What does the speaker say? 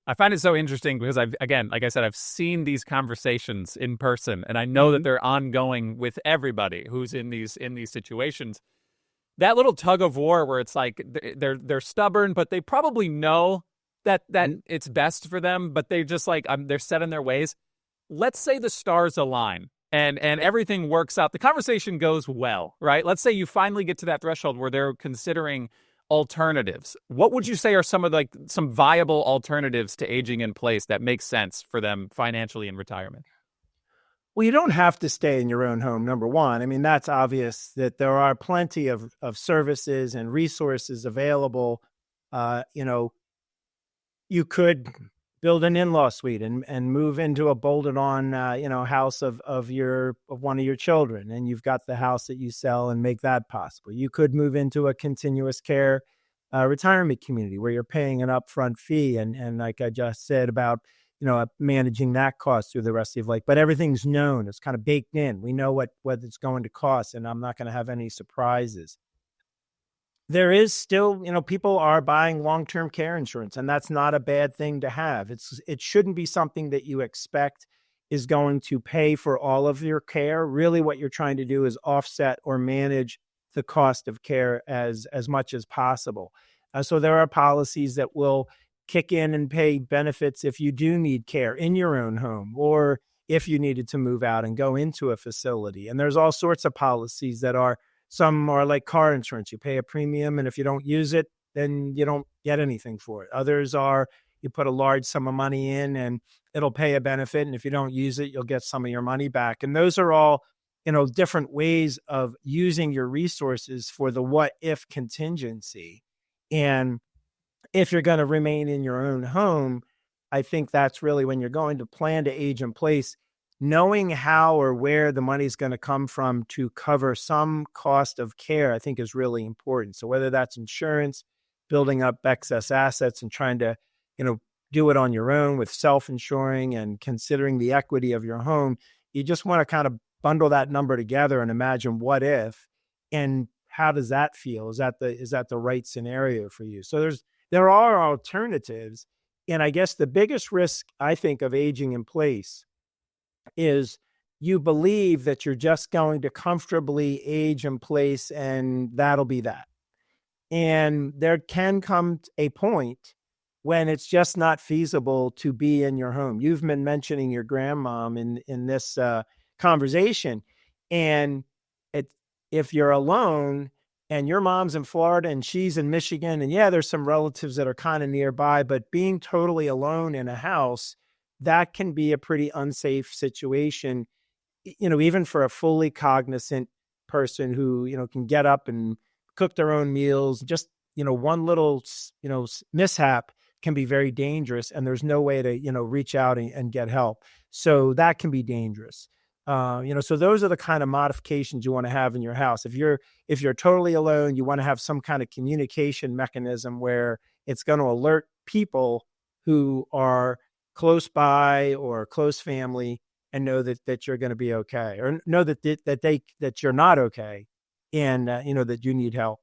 I find it so interesting because again, like I said, I've seen these conversations in person, and I know that Hmm. they're ongoing with everybody who's in these situations. That little tug of war where it's like they're stubborn, but they probably know that it's best for them, but they just like they're set in their ways. Let's say the stars align and everything works out. The conversation goes well, right? Let's say you finally get to that threshold where they're considering alternatives. What would you say are some of like some viable alternatives to aging in place that make sense for them financially in retirement? Well, you don't have to stay in your own home, number one. I mean, that's obvious that there are plenty of services and resources available. You know, you could build an in-law suite and move into a bolted on house of one of your children, and you've got the house that you sell and make that possible. You could move into a continuous care retirement community where you're paying an upfront fee, and like I just said about managing that cost through the rest of your life, but everything's known, it's kind of baked in. We know what it's going to cost, and I'm not going to have any surprises. There is still, people are buying long-term care insurance, and that's not a bad thing to have. It shouldn't be something that you expect is going to pay for all of your care. Really, what you're trying to do is offset or manage the cost of care as much as possible. So there are policies that will kick in and pay benefits if you do need care in your own home, or if you needed to move out and go into a facility. And there's all sorts of policies that are, some are like car insurance. You pay a premium, and if you don't use it, then you don't get anything for it. Others are, you put a large sum of money in and it'll pay a benefit. And if you don't use it, you'll get some of your money back. And those are all, different ways of using your resources for the what if contingency. And if you're going to remain in your own home, I think that's really when you're going to plan to age in place, knowing how or where the money's going to come from to cover some cost of care, I think is really important. So whether that's insurance, building up excess assets and trying to, do it on your own with self-insuring and considering the equity of your home, you just want to kind of bundle that number together and imagine what if, and how does that feel? Is that the right scenario for you? So there are alternatives. And I guess the biggest risk, I think, of aging in place is you believe that you're just going to comfortably age in place and that'll be that. And there can come a point when it's just not feasible to be in your home. You've been mentioning your grandmom in this conversation. And it, if you're alone and your mom's in Florida and she's in Michigan, and yeah, there's some relatives that are kind of nearby, but being totally alone in a house, that can be a pretty unsafe situation, even for a fully cognizant person who, can get up and cook their own meals. Just, one little, mishap can be very dangerous, and there's no way to, reach out and get help. So that can be dangerous. So those are the kind of modifications you want to have in your house. If you're totally alone, you want to have some kind of communication mechanism where it's going to alert people who are close by or close family, and know that you're going to be okay, or know that you're not okay, and that you need help.